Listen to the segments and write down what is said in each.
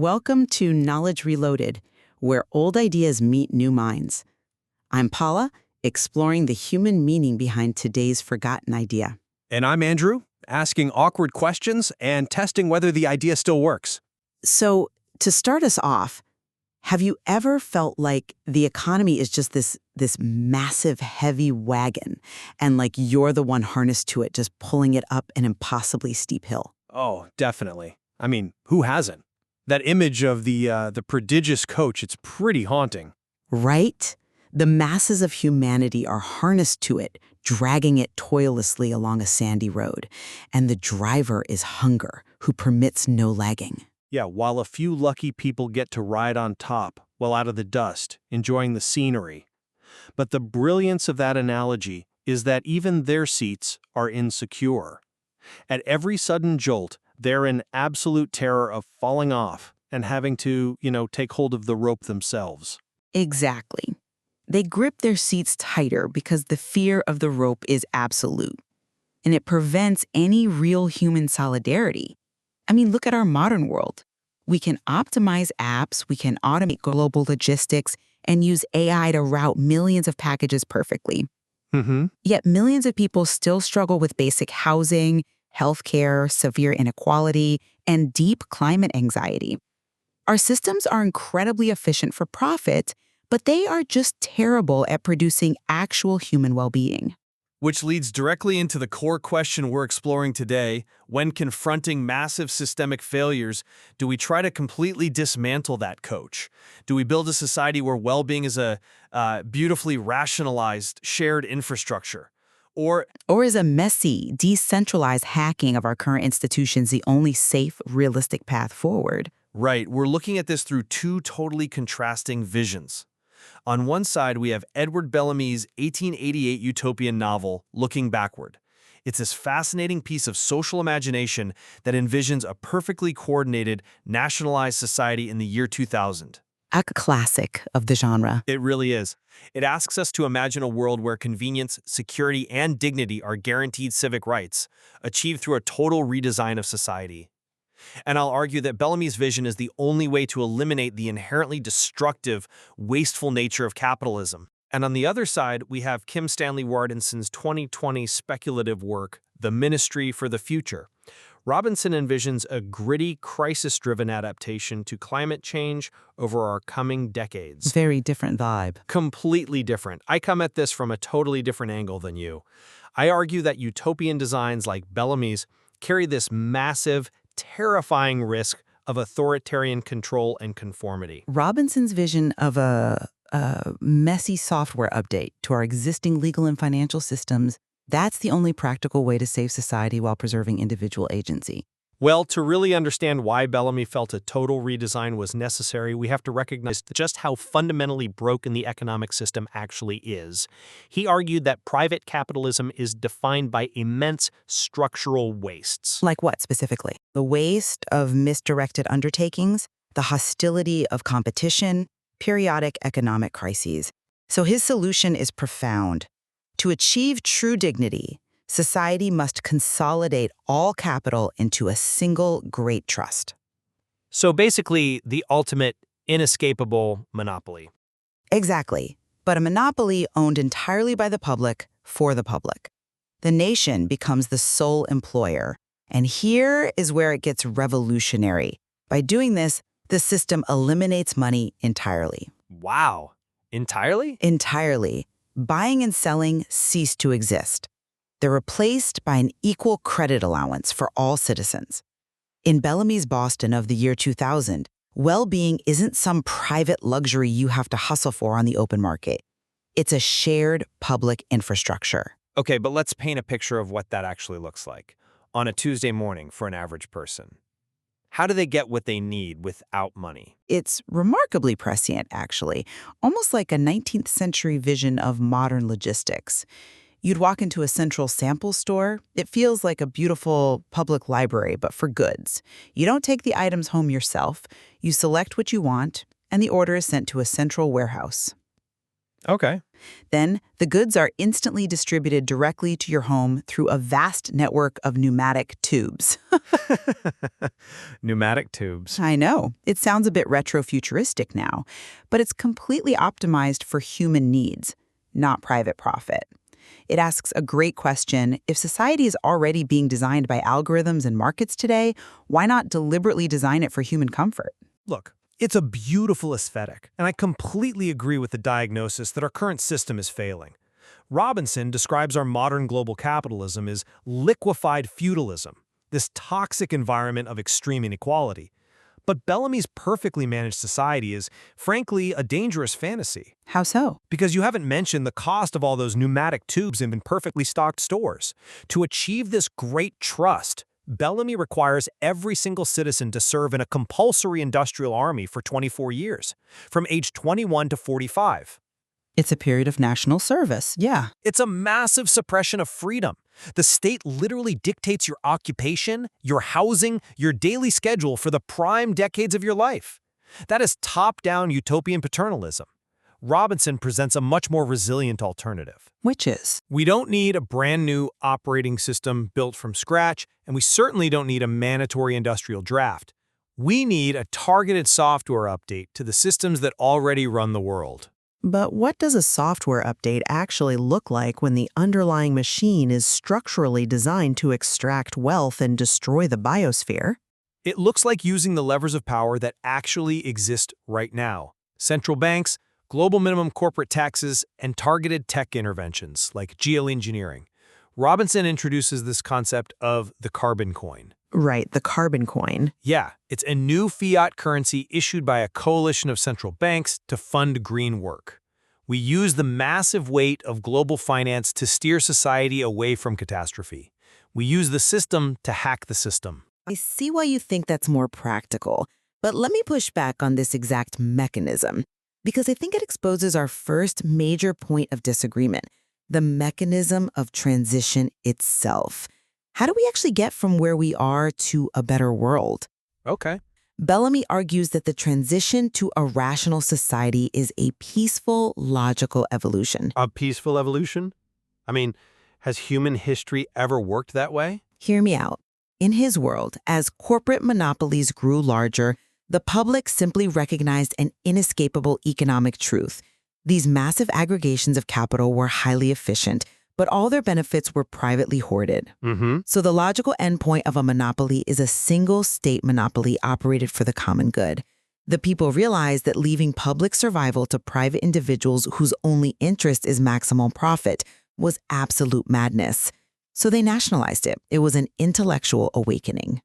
Welcome to Knowledge Reloaded, where old ideas meet new minds. I'm Paula, exploring the human meaning behind today's forgotten idea. And I'm Andrew, asking awkward questions and testing whether the idea still works. So, to start us off, have you ever felt like the economy is just this massive, heavy wagon, and like you're the one harnessed to it, just pulling it up an impossibly steep hill? Oh, definitely. I mean, who hasn't? That image of the prodigious coach, it's pretty haunting. Right? The masses of humanity are harnessed to it, dragging it toillessly along a sandy road. And the driver is hunger, who permits no lagging. Yeah, while a few lucky people get to ride on top, well out of the dust, enjoying the scenery. But the brilliance of that analogy is that even their seats are insecure. At every sudden jolt, they're in absolute terror of falling off and having to, take hold of the rope themselves. Exactly. They grip their seats tighter because the fear of the rope is absolute. And it prevents any real human solidarity. I mean, look at our modern world. We can optimize apps, we can automate global logistics, and use AI to route millions of packages perfectly. Yet millions of people still struggle with basic housing, healthcare, severe inequality, and deep climate anxiety. Our systems are incredibly efficient for profit, but they are just terrible at producing actual human well-being. Which leads directly into the core question we're exploring today. When confronting massive systemic failures, do we try to completely dismantle that coach? Do we build a society where well-being is a beautifully rationalized, shared infrastructure? Or is a messy, decentralized hacking of our current institutions the only safe, realistic path forward? Right, we're looking at this through two totally contrasting visions. On one side, we have Edward Bellamy's 1888 Utopia novel, Looking Backward. It's this fascinating piece of social imagination that envisions a perfectly coordinated, nationalized society in the year 2000. A classic of the genre. It really is. It asks us to imagine a world where convenience, security, and dignity are guaranteed civic rights, achieved through a total redesign of society. And I'll argue that Bellamy's vision is the only way to eliminate the inherently destructive, wasteful nature of capitalism. And on the other side, we have Kim Stanley Robinson's 2020 speculative work, The Ministry for the Future. Robinson envisions a gritty, crisis-driven adaptation to climate change over our coming decades. Very different vibe. Completely different. I come at this from a totally different angle than you. I argue that utopian designs like Bellamy's carry this massive, terrifying risk of authoritarian control and conformity. Robinson's vision of a messy software update to our existing legal and financial systems, that's the only practical way to save society while preserving individual agency. Well, to really understand why Bellamy felt a total redesign was necessary, we have to recognize just how fundamentally broken the economic system actually is. He argued that private capitalism is defined by immense structural wastes. Like what specifically? The waste of misdirected undertakings, the hostility of competition, periodic economic crises. So his solution is profound. To achieve true dignity, society must consolidate all capital into a single great trust. So basically, the ultimate, inescapable monopoly. Exactly. But a monopoly owned entirely by the public, for the public. The nation becomes the sole employer. And here is where it gets revolutionary. By doing this, the system eliminates money entirely. Wow. Entirely? Entirely. Buying and selling cease to exist. They're replaced by an equal credit allowance for all citizens. In Bellamy's Boston of the year 2000, well-being isn't some private luxury you have to hustle for on the open market. It's a shared public infrastructure. Okay, but let's paint a picture of what that actually looks like on a Tuesday morning for an average person. How do they get what they need without money? It's remarkably prescient, actually, almost like a 19th century vision of modern logistics. You'd walk into a central sample store. It feels like a beautiful public library, but for goods. You don't take the items home yourself. You select what you want, and the order is sent to a central warehouse. Okay. Then, the goods are instantly distributed directly to your home through a vast network of pneumatic tubes. Pneumatic tubes. I know, it sounds a bit retro-futuristic now, but it's completely optimized for human needs, not private profit. It asks a great question. If society is already being designed by algorithms and markets today, why not deliberately design it for human comfort? Look, it's a beautiful aesthetic, and I completely agree with the diagnosis that our current system is failing. Robinson describes our modern global capitalism as liquefied feudalism, this toxic environment of extreme inequality. But Bellamy's perfectly managed society is, frankly, a dangerous fantasy. How so? Because you haven't mentioned the cost of all those pneumatic tubes in perfectly stocked stores. To achieve this great trust, Bellamy requires every single citizen to serve in a compulsory industrial army for 24 years, from age 21 to 45. It's a period of national service, yeah. It's a massive suppression of freedom. The state literally dictates your occupation, your housing, your daily schedule for the prime decades of your life. That is top-down utopian paternalism. Robinson presents a much more resilient alternative. Which is? We don't need a brand new operating system built from scratch, and we certainly don't need a mandatory industrial draft. We need a targeted software update to the systems that already run the world. But what does a software update actually look like when the underlying machine is structurally designed to extract wealth and destroy the biosphere? It looks like using the levers of power that actually exist right now. Central banks, global minimum corporate taxes, and targeted tech interventions like geoengineering. Robinson introduces this concept of the carbon coin. Right, the carbon coin. Yeah, it's a new fiat currency issued by a coalition of central banks to fund green work. We use the massive weight of global finance to steer society away from catastrophe. We use the system to hack the system. I see why you think that's more practical, but let me push back on this exact mechanism, because I think it exposes our first major point of disagreement, the mechanism of transition itself. How do we actually get from where we are to a better world? Okay. Bellamy argues that the transition to a rational society is a peaceful, logical evolution. A peaceful evolution? I mean, has human history ever worked that way? Hear me out. In his world, as corporate monopolies grew larger, the public simply recognized an inescapable economic truth. These massive aggregations of capital were highly efficient, but all their benefits were privately hoarded. So the logical endpoint of a monopoly is a single state monopoly operated for the common good. The people realized that leaving public survival to private individuals whose only interest is maximal profit was absolute madness. So they nationalized it. It was an intellectual awakening.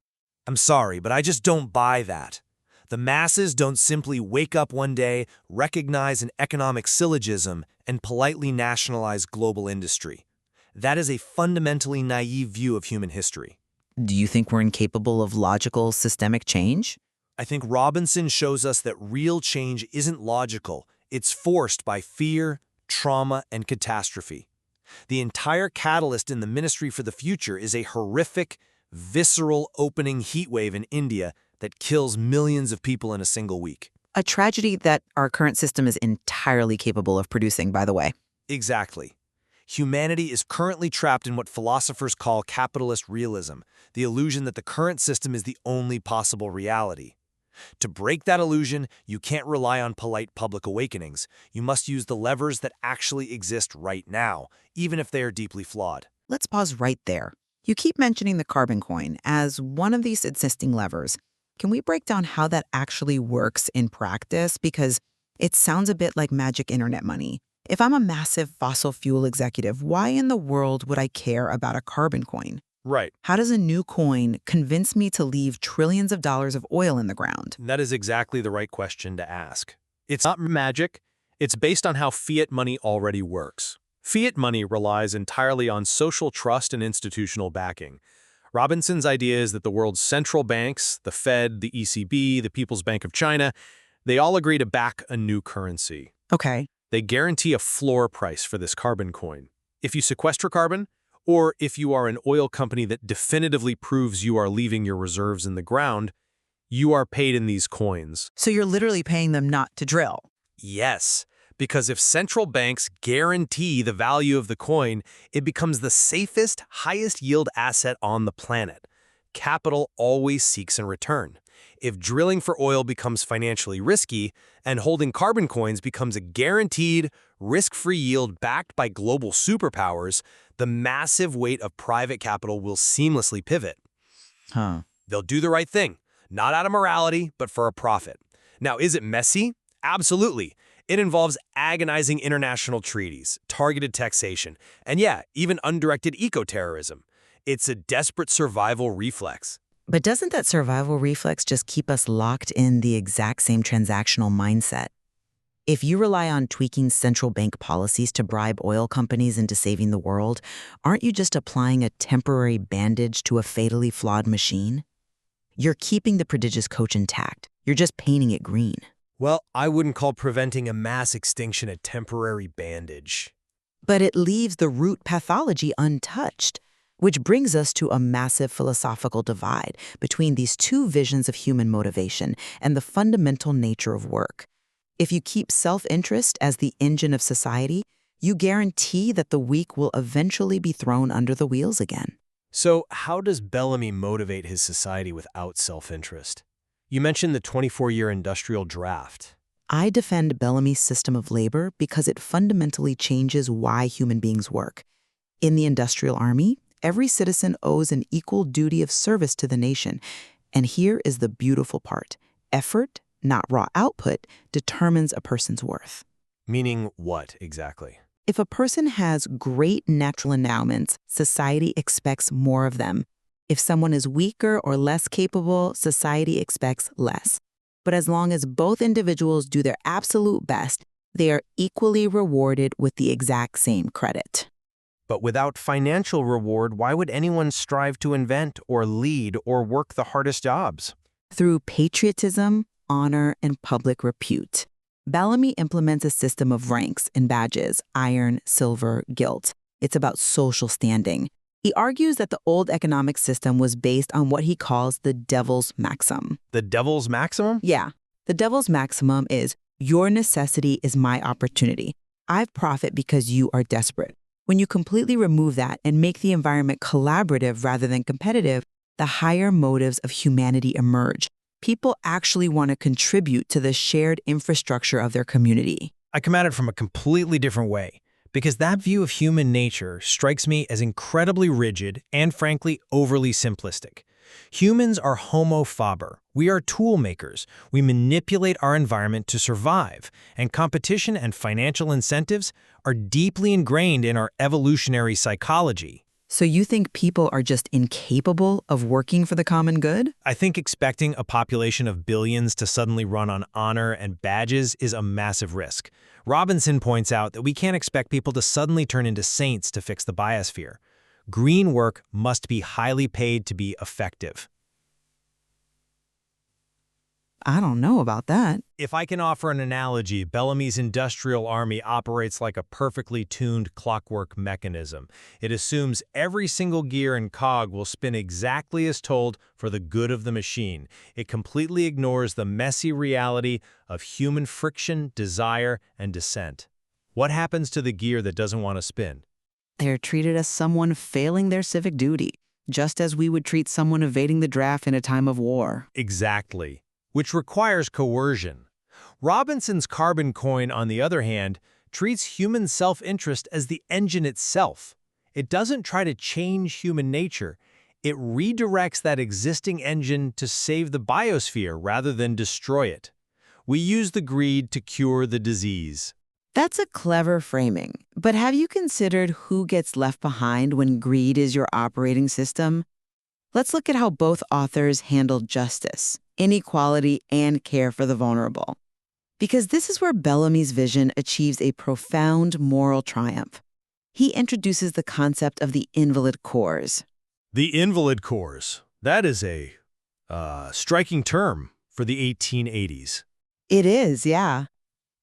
I'm sorry, but I just don't buy that. The masses don't simply wake up one day, recognize an economic syllogism, and politely nationalize global industry. That is a fundamentally naive view of human history. Do you think we're incapable of logical, systemic change? I think Robinson shows us that real change isn't logical. It's forced by fear, trauma, and catastrophe. The entire catalyst in the Ministry for the Future is a horrific, visceral opening heatwave in India that kills millions of people in a single week. A tragedy that our current system is entirely capable of producing, by the way. Exactly. Humanity is currently trapped in what philosophers call capitalist realism, the illusion that the current system is the only possible reality. To break that illusion, you can't rely on polite public awakenings. You must use the levers that actually exist right now, even if they are deeply flawed. Let's pause right there. You keep mentioning the carbon coin as one of these existing levers. Can we break down how that actually works in practice? Because it sounds a bit like magic internet money. If I'm a massive fossil fuel executive, why in the world would I care about a carbon coin? Right. How does a new coin convince me to leave trillions of dollars of oil in the ground? That is exactly the right question to ask. It's not magic. It's based on how fiat money already works. Fiat money relies entirely on social trust and institutional backing. Robinson's idea is that the world's central banks, the Fed, the ECB, the People's Bank of China, they all agree to back a new currency. Okay. They guarantee a floor price for this carbon coin. If you sequester carbon, or if you are an oil company that definitively proves you are leaving your reserves in the ground, you are paid in these coins. So you're literally paying them not to drill. Yes, Because if central banks guarantee the value of the coin, it becomes the safest, highest yield asset on the planet. Capital always seeks in return. If drilling for oil becomes financially risky and holding carbon coins becomes a guaranteed, risk-free yield backed by global superpowers, the massive weight of private capital will seamlessly pivot. They'll do the right thing, not out of morality, but for a profit. Now, is it messy? Absolutely. It involves agonizing international treaties, targeted taxation, and yeah, even undirected eco-terrorism. It's a desperate survival reflex. But doesn't that survival reflex just keep us locked in the exact same transactional mindset? If you rely on tweaking central bank policies to bribe oil companies into saving the world, aren't you just applying a temporary bandage to a fatally flawed machine? You're keeping the prodigious coach intact. You're just painting it green. Well, I wouldn't call preventing a mass extinction a temporary bandage. But it leaves the root pathology untouched, which brings us to a massive philosophical divide between these two visions of human motivation and the fundamental nature of work. If you keep self-interest as the engine of society, you guarantee that the weak will eventually be thrown under the wheels again. So how does Bellamy motivate his society without self-interest? You mentioned the 24-year industrial draft. I defend Bellamy's system of labor because it fundamentally changes why human beings work. In the industrial army, every citizen owes an equal duty of service to the nation. And here is the beautiful part. Effort, not raw output, determines a person's worth. Meaning what exactly? If a person has great natural endowments, society expects more of them. If someone is weaker or less capable, society expects less. But as long as both individuals do their absolute best, they are equally rewarded with the exact same credit. But without financial reward, why would anyone strive to invent or lead or work the hardest jobs? Through patriotism, honor, and public repute. Bellamy implements a system of ranks and badges: iron, silver, gilt. It's about social standing. He argues that the old economic system was based on what he calls the devil's maxim. The devil's maximum? Yeah. The devil's maximum is, your necessity is my opportunity. I profit because you are desperate. When you completely remove that and make the environment collaborative rather than competitive, the higher motives of humanity emerge. People actually want to contribute to the shared infrastructure of their community. I come at it from a completely different way, because that view of human nature strikes me as incredibly rigid and, frankly, overly simplistic. Humans are homo faber. We are tool makers. We manipulate our environment to survive, and competition and financial incentives are deeply ingrained in our evolutionary psychology. So you think people are just incapable of working for the common good? I think expecting a population of billions to suddenly run on honor and badges is a massive risk. Robinson points out that we can't expect people to suddenly turn into saints to fix the biosphere. Green work must be highly paid to be effective. I don't know about that. If I can offer an analogy, Bellamy's industrial army operates like a perfectly tuned clockwork mechanism. It assumes every single gear and cog will spin exactly as told for the good of the machine. It completely ignores the messy reality of human friction, desire, and dissent. What happens to the gear that doesn't want to spin? They're treated as someone failing their civic duty, just as we would treat someone evading the draft in a time of war. Exactly. Which requires coercion. Robinson's carbon coin, on the other hand, treats human self-interest as the engine itself. It doesn't try to change human nature. It redirects that existing engine to save the biosphere rather than destroy it. We use the greed to cure the disease. That's a clever framing, but have you considered who gets left behind when greed is your operating system? Let's look at how both authors handled justice, inequality, and care for the vulnerable. Because this is where Bellamy's vision achieves a profound moral triumph. He introduces the concept of the invalid cores. The invalid cores. That is a striking term for the 1880s. It is, yeah.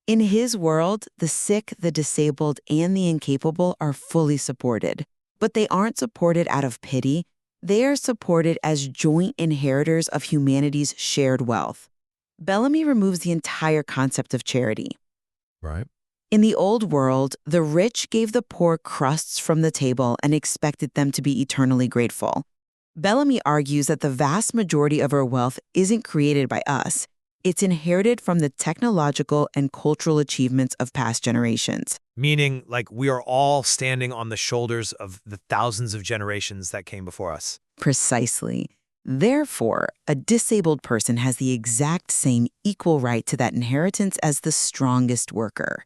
In his world, the sick, the disabled, and the incapable are fully supported. But they aren't supported out of pity. They are supported as joint inheritors of humanity's shared wealth. Bellamy removes the entire concept of charity. Right. In the old world, the rich gave the poor crusts from the table and expected them to be eternally grateful. Bellamy argues that the vast majority of our wealth isn't created by us. It's inherited from the technological and cultural achievements of past generations. Meaning, like, we are all standing on the shoulders of the thousands of generations that came before us. Precisely. Therefore, a disabled person has the exact same equal right to that inheritance as the strongest worker.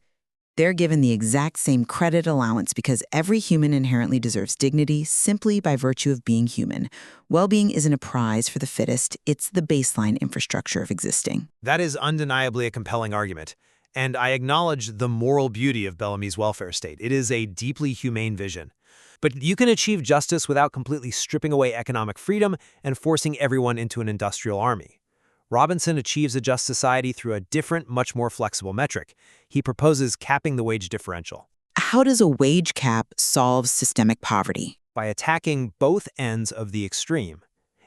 They're given the exact same credit allowance because every human inherently deserves dignity simply by virtue of being human. Well-being isn't a prize for the fittest, it's the baseline infrastructure of existing. That is undeniably a compelling argument, and I acknowledge the moral beauty of Bellamy's welfare state. It is a deeply humane vision. But you can achieve justice without completely stripping away economic freedom and forcing everyone into an industrial army. Robinson achieves a just society through a different, much more flexible metric. He proposes capping the wage differential. How does a wage cap solve systemic poverty? By attacking both ends of the extreme.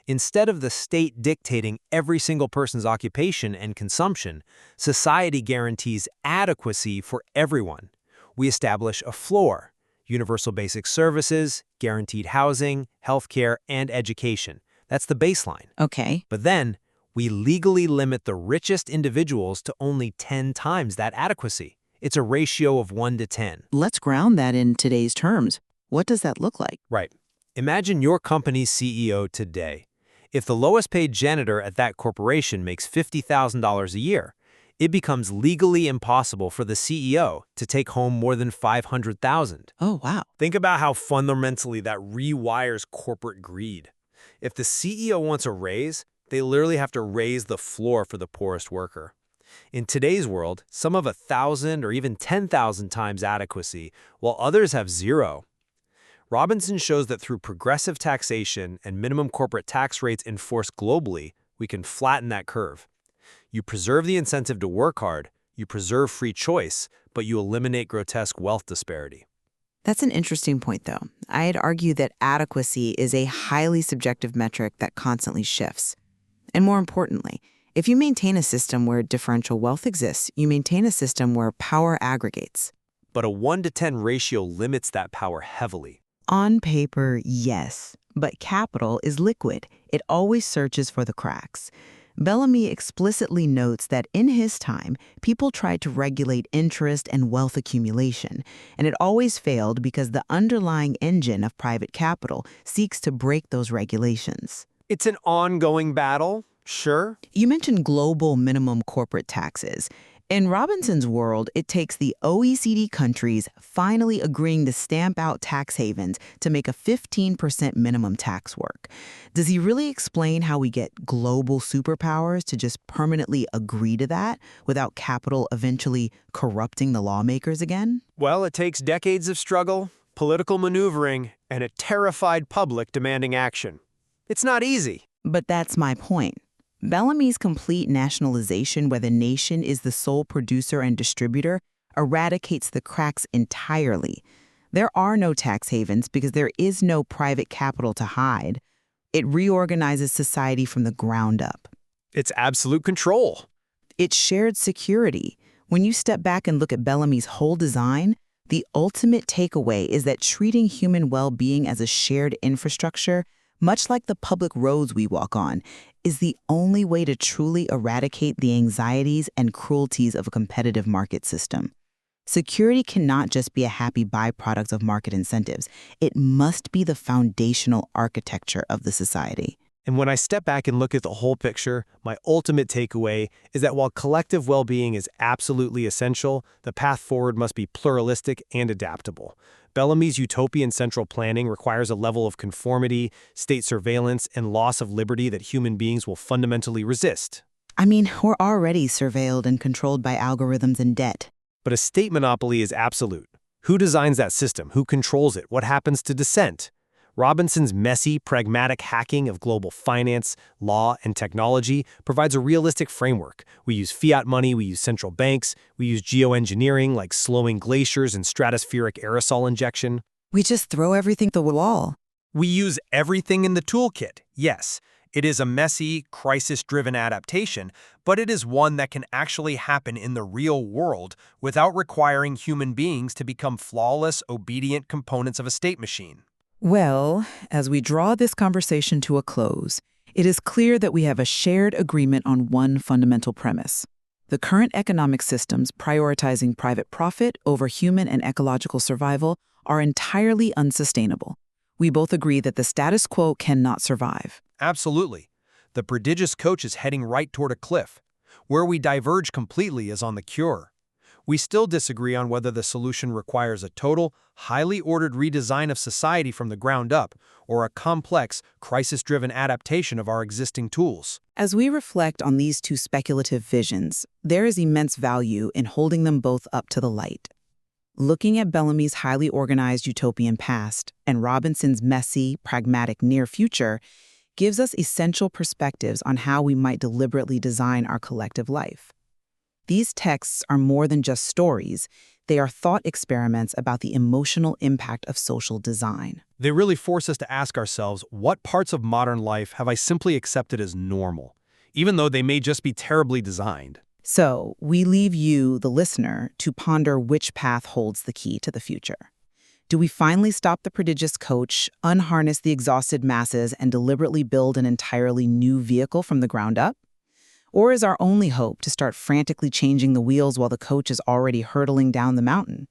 Instead of the state dictating every single person's occupation and consumption, society guarantees adequacy for everyone. We establish a floor, universal basic services, guaranteed housing, healthcare, and education. That's the baseline. Okay. But then, we legally limit the richest individuals to only 10 times that adequacy. It's a ratio of 1 to 10. Let's ground that in today's terms. What does that look like? Right. Imagine your company's CEO today. If the lowest paid janitor at that corporation makes $50,000 a year, it becomes legally impossible for the CEO to take home more than $500,000. Oh, wow. Think about how fundamentally that rewires corporate greed. If the CEO wants a raise, they literally have to raise the floor for the poorest worker. In today's world, some have 1,000 or even 10,000 times adequacy, while others have 0. Robinson shows that through progressive taxation and minimum corporate tax rates enforced globally, we can flatten that curve. You preserve the incentive to work hard, you preserve free choice, but you eliminate grotesque wealth disparity. That's an interesting point, though. I'd argue that adequacy is a highly subjective metric that constantly shifts. And more importantly, if you maintain a system where differential wealth exists, you maintain a system where power aggregates. But a 1 to 10 ratio limits that power heavily. On paper, yes, but capital is liquid. It always searches for the cracks. Bellamy explicitly notes that in his time, people tried to regulate interest and wealth accumulation, and it always failed because the underlying engine of private capital seeks to break those regulations. It's an ongoing battle, sure. You mentioned global minimum corporate taxes. In Robinson's world, it takes the OECD countries finally agreeing to stamp out tax havens to make a 15% minimum tax work. Does he really explain how we get global superpowers to just permanently agree to that without capital eventually corrupting the lawmakers again? Well, it takes decades of struggle, political maneuvering, and a terrified public demanding action. It's not easy. But that's my point. Bellamy's complete nationalization, where the nation is the sole producer and distributor, eradicates the cracks entirely. There are no tax havens because there is no private capital to hide. It reorganizes society from the ground up. It's absolute control. It's shared security. When you step back and look at Bellamy's whole design, the ultimate takeaway is that treating human well-being as a shared infrastructure, much like the public roads we walk on, is the only way to truly eradicate the anxieties and cruelties of a competitive market system. Security cannot just be a happy byproduct of market incentives. It must be the foundational architecture of the society. And when I step back and look at the whole picture, my ultimate takeaway is that while collective well-being is absolutely essential, the path forward must be pluralistic and adaptable. Bellamy's utopian central planning requires a level of conformity, state surveillance, and loss of liberty that human beings will fundamentally resist. I mean, we're already surveilled and controlled by algorithms and debt. But a state monopoly is absolute. Who designs that system? Who controls it? What happens to dissent? Robinson's messy, pragmatic hacking of global finance, law, and technology provides a realistic framework. We use fiat money, we use central banks, we use geoengineering like slowing glaciers and stratospheric aerosol injection. We just throw everything at the wall. We use everything in the toolkit, yes. It is a messy, crisis-driven adaptation, but it is one that can actually happen in the real world without requiring human beings to become flawless, obedient components of a state machine. Well, as we draw this conversation to a close, it is clear that we have a shared agreement on one fundamental premise. The current economic systems prioritizing private profit over human and ecological survival are entirely unsustainable. We both agree that the status quo cannot survive. Absolutely. The prodigious coach is heading right toward a cliff. Where we diverge completely is on the cure. We still disagree on whether the solution requires a total, highly ordered redesign of society from the ground up or a complex, crisis-driven adaptation of our existing tools. As we reflect on these two speculative visions, there is immense value in holding them both up to the light. Looking at Bellamy's highly organized utopian past and Robinson's messy, pragmatic near future gives us essential perspectives on how we might deliberately design our collective life. These texts are more than just stories. They are thought experiments about the emotional impact of social design. They really force us to ask ourselves, what parts of modern life have I simply accepted as normal, even though they may just be terribly designed? So, we leave you, the listener, to ponder which path holds the key to the future. Do we finally stop the prodigious coach, unharness the exhausted masses, and deliberately build an entirely new vehicle from the ground up? Or is our only hope to start frantically changing the wheels while the coach is already hurtling down the mountain?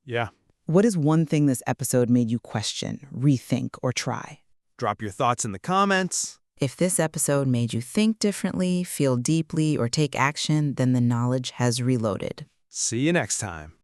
Yeah. What is one thing this episode made you question, rethink, or try? Drop your thoughts in the comments. If this episode made you think differently, feel deeply, or take action, then the knowledge has reloaded. See you next time.